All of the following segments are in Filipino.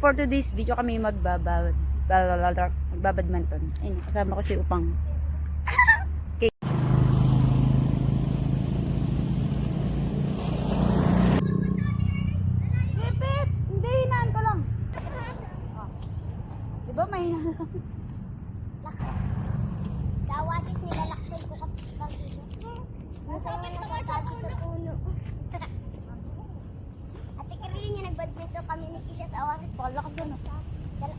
for today's video kami magbabadminton. Ayun, kasama ko si Upang. Okay. Gipit! Hindi, hinaan ko lang. Oh. Diba may hinaan lang? Kawasis nilalaksan ko kapag nasama na sa sabi sa puno. Ate Caroline niya nagbadminton kami ni Kisha sa Oasis. Pakalakas doon.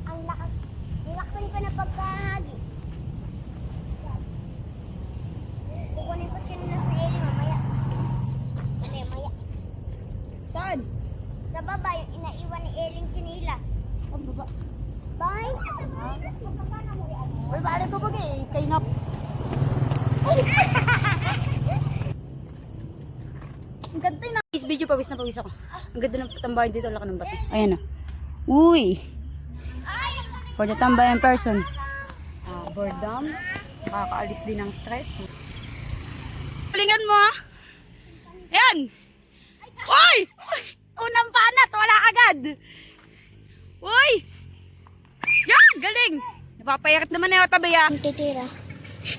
Ang lakas. Nilaksan ko na pagkahagis. Kukunin ko siya nila sa Eli mamaya. Maya. Saan? Sa baba yung inaiwan ni Eling Chinilas. Ang baba. Bahay ka sa bahay. Magkakana mo yan. Uy, balik ko bagay. Kay Nap. Ang ganda na. This video, pawis na pawis ako. Ang ganda ng tambayan dito. Laki ng bato. Ayan na. Uy! For the tambayan person. Boredom. Nakakaalis din ng stress. Palingan mo ah. Ayan! Uy! Unang panat. Wala agad. Uy! Yan! Galing! Napapayakat naman na yung tabi ah. Ang titira.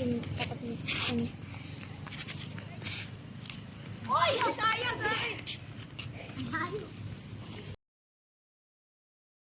Yung tapat mo.